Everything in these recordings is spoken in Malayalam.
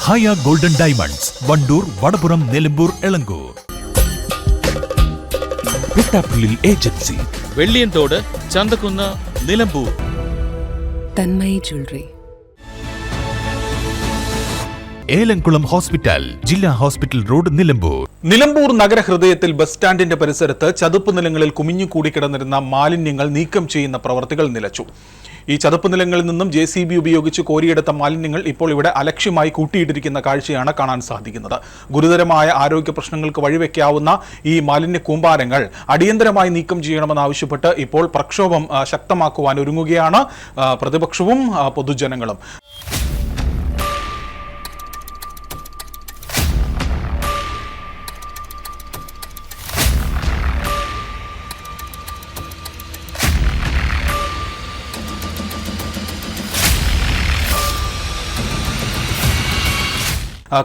ഹയ ഗോൾഡൻ ഡയമണ്ട്സ്, വണ്ടൂർ, വടപുറം, നിലമ്പൂർ, എളങ്കൂർ. പിട്ടാപ്പിള്ളിൽ agency, Velliyanthode, Chanthakkunnu, Nilambur. Thanmayi jewellery. Elamkulam hospital, ജില്ലാ ഹോസ്പിറ്റൽ റോഡ്, നിലമ്പൂർ. നിലമ്പൂർ നഗരഹൃദയത്തിൽ ബസ് സ്റ്റാൻഡിന്റെ പരിസരത്ത് ചതുപ്പ് നിലങ്ങളിൽ കുമിഞ്ഞുകൂടിക്കിടന്നിരുന്ന മാലിന്യങ്ങൾ നീക്കം ചെയ്യുന്ന പ്രവർത്തികൾ നിലച്ചു. ഈ ചതുപ്പ് നിലങ്ങളിൽ നിന്നും JCB ഉപയോഗിച്ച് കോരിയെടുത്ത മാലിന്യങ്ങൾ ഇപ്പോൾ ഇവിടെ അലക്ഷ്യമായി കൂട്ടിയിട്ടിരിക്കുന്ന കാഴ്ചയാണ് കാണാൻ സാധിക്കുന്നത്. ഗുരുതരമായ ആരോഗ്യ പ്രശ്നങ്ങൾക്ക് വഴിവെക്കാവുന്ന ഈ മാലിന്യ കൂമ്പാരങ്ങൾ അടിയന്തരമായി നീക്കം ചെയ്യണമെന്നാവശ്യപ്പെട്ട് ഇപ്പോൾ പ്രക്ഷോഭം ശക്തമാക്കുവാൻ ഒരുങ്ങുകയാണ് പ്രതിപക്ഷവും പൊതുജനങ്ങളും.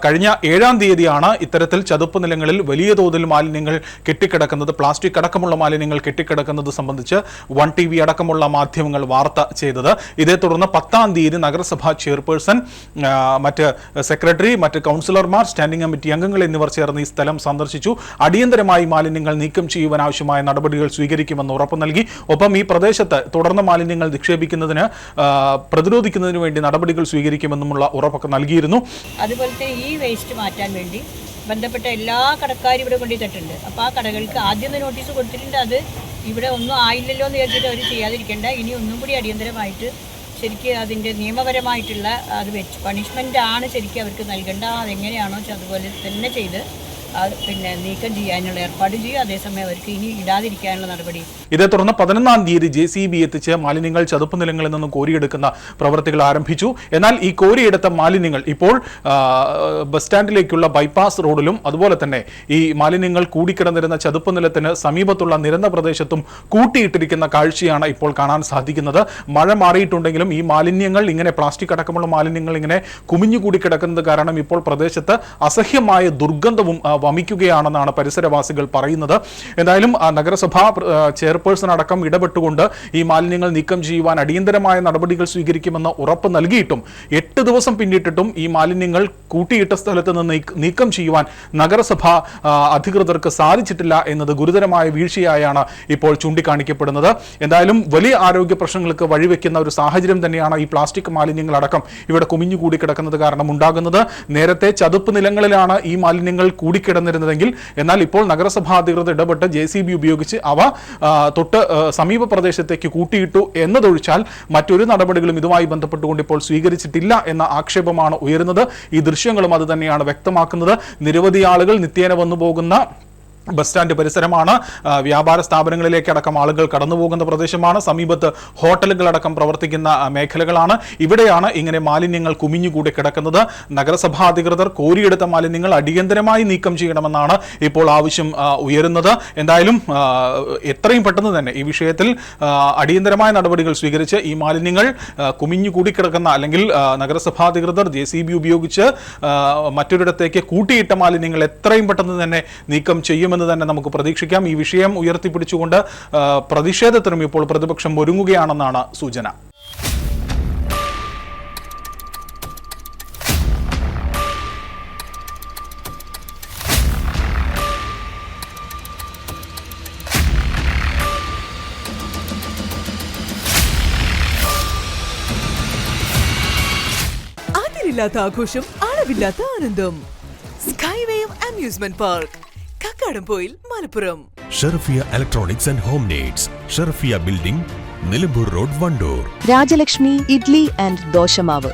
കഴിഞ്ഞ 7-ാം തീയതിയാണ് ഇത്തരത്തിൽ ചതുപ്പ് നിലങ്ങളിൽ വലിയ തോതിൽ മാലിന്യങ്ങൾ കെട്ടിക്കിടക്കുന്നത്, പ്ലാസ്റ്റിക് അടക്കമുള്ള മാലിന്യങ്ങൾ കെട്ടിക്കിടക്കുന്നത് സംബന്ധിച്ച് 1TV അടക്കമുള്ള മാധ്യമങ്ങൾ വാർത്ത ചെയ്തത്. ഇതേ തുടർന്ന് 10-ാം തീയതി നഗരസഭാ ചെയർപേഴ്സൺ, മറ്റ് സെക്രട്ടറി, മറ്റ് കൗൺസിലർമാർ, സ്റ്റാൻഡിംഗ് കമ്മിറ്റി അംഗങ്ങൾ എന്നിവർ ചേർന്ന് ഈ സ്ഥലം സന്ദർശിച്ചു. അടിയന്തരമായി മാലിന്യങ്ങൾ നീക്കം ചെയ്യുവാൻ ആവശ്യമായ നടപടികൾ സ്വീകരിക്കുമെന്ന് ഉറപ്പ് നൽകി. ഒപ്പം ഈ പ്രദേശത്ത് തുടർന്ന് മാലിന്യങ്ങൾ നിക്ഷേപിക്കുന്നതിന് പ്രതിരോധിക്കുന്നതിന് വേണ്ടി നടപടികൾ സ്വീകരിക്കുമെന്നുമുള്ള ഉറപ്പൊക്കെ നൽകിയിരുന്നു. അതുപോലത്തെ ഈ വേസ്റ്റ് മാറ്റാൻ വേണ്ടി ബന്ധപ്പെട്ട എല്ലാ കടക്കാരും ഇവിടെ കൊണ്ടുവന്നിട്ടുണ്ട്. അപ്പോൾ ആ കടകൾക്ക് ആദ്യം നോട്ടീസ് കൊടുത്തിട്ടുണ്ട്. അത് ഇവിടെ ഒന്നും ആയില്ലല്ലോ എന്ന് വിചാരിച്ചിട്ട് അവർ ചെയ്യാതിരിക്കേണ്ട. ഇനി ഒന്നും കൂടി അടിയന്തരമായിട്ട് ശരിക്കും അതിൻ്റെ നിയമപരമായിട്ടുള്ള അത് വെച്ച് പണിഷ്മെൻ്റ് ആണ് ശരിക്കും അവർക്ക് നൽകേണ്ട. അതെങ്ങനെയാണോ അതുപോലെ തന്നെ ചെയ്ത് പിന്നെ നീക്കം ചെയ്യാനുള്ള ഏർപ്പാട് ചെയ്യും. അതേസമയം അവർക്ക് ഇനി ഇടാതിരിക്കാനുള്ള നടപടി. ഇതേ തുടർന്ന് 11-ാം തീയതി JCB എത്തിച്ച് മാലിന്യങ്ങൾ ചതുപ്പ് നിലങ്ങളിൽ നിന്നും കോരിയെടുക്കുന്ന പ്രവർത്തികൾ ആരംഭിച്ചു. എന്നാൽ ഈ കോരിയെടുത്ത മാലിന്യങ്ങൾ ഇപ്പോൾ ബസ് സ്റ്റാൻഡിലേക്കുള്ള ബൈപ്പാസ് റോഡിലും അതുപോലെ തന്നെ ഈ മാലിന്യങ്ങൾ കൂടിക്കിടന്നിരുന്ന ചതുപ്പ് നിലത്തിന് സമീപത്തുള്ള നിരന്ന പ്രദേശത്തും കൂട്ടിയിട്ടിരിക്കുന്ന കാഴ്ചയാണ് ഇപ്പോൾ കാണാൻ സാധിക്കുന്നത്. മഴ മാറിയിട്ടുണ്ടെങ്കിലും ഈ മാലിന്യങ്ങൾ ഇങ്ങനെ പ്ലാസ്റ്റിക് അടക്കമുള്ള മാലിന്യങ്ങൾ ഇങ്ങനെ കുമിഞ്ഞുകൂടി കിടക്കുന്നത് കാരണം ഇപ്പോൾ പ്രദേശത്ത് അസഹ്യമായ ദുർഗന്ധവും വമിക്കുകയാണെന്നാണ് പരിസരവാസികൾ പറയുന്നത്. എന്തായാലും നഗരസഭാ ചെയർപേഴ്സൺ അടക്കം ഇടപെട്ടുകൊണ്ട് ഈ മാലിന്യങ്ങൾ നീക്കം ചെയ്യുവാൻ അടിയന്തരമായ നടപടികൾ സ്വീകരിക്കുമെന്ന് ഉറപ്പ് നൽകിയിട്ടും 8 ദിവസം പിന്നിട്ടിട്ടും ഈ മാലിന്യങ്ങൾ കൂട്ടിയിട്ട സ്ഥലത്ത് നിന്ന് നീക്കം ചെയ്യുവാൻ നഗരസഭാ അധികൃതർക്ക് സാധിച്ചിട്ടില്ല എന്നത് ഗുരുതരമായ വീഴ്ചയായാണ് ഇപ്പോൾ ചൂണ്ടിക്കാണിക്കപ്പെടുന്നത്. എന്തായാലും വലിയ ആരോഗ്യ പ്രശ്നങ്ങൾക്ക് വഴിവെക്കുന്ന ഒരു സാഹചര്യം തന്നെയാണ് ഈ പ്ലാസ്റ്റിക് മാലിന്യങ്ങളടക്കം ഇവിടെ കുമിഞ്ഞുകൂടി കിടക്കുന്നത് കാരണം ഉണ്ടാകുന്നത്. നേരത്തെ ചതുപ്പ് നിലങ്ങളിലാണ് ഈ മാലിന്യങ്ങൾ കൂടിക്കിടന്നിരുന്നതെങ്കിൽ എന്നാൽ ഇപ്പോൾ നഗരസഭാ അധികൃതർ ഇടപെട്ട് JCB ഉപയോഗിച്ച് അവ തൊട്ട് സമീപ പ്രദേശത്തേക്ക് കൂട്ടിയിട്ടു എന്നതൊഴിച്ചാൽ മറ്റൊരു നടപടികളും ഇതുമായി ബന്ധപ്പെട്ടുകൊണ്ട് ഇപ്പോൾ സ്വീകരിച്ചിട്ടില്ല എന്ന ആക്ഷേപമാണ് ഉയരുന്നത്. ഈ ദൃശ്യങ്ങളും അത് തന്നെയാണ് വ്യക്തമാക്കുന്നത്. നിരവധി ആളുകൾ നിത്യേന വന്നു പോകുന്ന ബസ് സ്റ്റാൻഡ് പരിസരമാണ്. വ്യാപാര സ്ഥാപനങ്ങളിലേക്ക് അടക്കം ആളുകൾ കടന്നു പോകുന്ന പ്രദേശമാണ്. സമീപത്ത് ഹോട്ടലുകളടക്കം പ്രവർത്തിക്കുന്ന മേഖലകളാണ്. ഇവിടെയാണ് ഇങ്ങനെ മാലിന്യങ്ങൾ കുമിഞ്ഞുകൂടി കിടക്കുന്നത്. നഗരസഭാ അധികൃതർ കോരിയെടുത്ത മാലിന്യങ്ങൾ അടിയന്തരമായി നീക്കം ചെയ്യണമെന്നാണ് ഇപ്പോൾ ആവശ്യം ഉയരുന്നത്. എന്തായാലും എത്രയും പെട്ടെന്ന് തന്നെ ഈ വിഷയത്തിൽ അടിയന്തരമായ നടപടികൾ സ്വീകരിച്ച് ഈ മാലിന്യങ്ങൾ കുമിഞ്ഞുകൂടി കിടക്കുന്ന അല്ലെങ്കിൽ നഗരസഭാ അധികൃതർ JCB ഉപയോഗിച്ച് മറ്റൊരിടത്തേക്ക് കൂട്ടിയിട്ട മാലിന്യങ്ങൾ എത്രയും പെട്ടെന്ന് തന്നെ നീക്കം ചെയ്യും എന്ന് തന്നെ നമുക്ക് പ്രതീക്ഷിക്കാം. ഈ വിഷയം ഉയർത്തിപ്പിടിച്ചുകൊണ്ട് പ്രതിഷേധത്തിനും ഇപ്പോൾ പ്രതിപക്ഷം ഒരുങ്ങുകയാണെന്നാണ് സൂചന. അതിരില്ലാത്ത ആഘോഷം, അളവില്ലാത്ത ആനന്ദം. Skywave amusement park, Kakkadampoyil, Malappuram. Sherfiya electronics and home needs, Sherfiya building, Nilambur road, Wandoor. Rajalakshmi idli and ദോശമാവ്.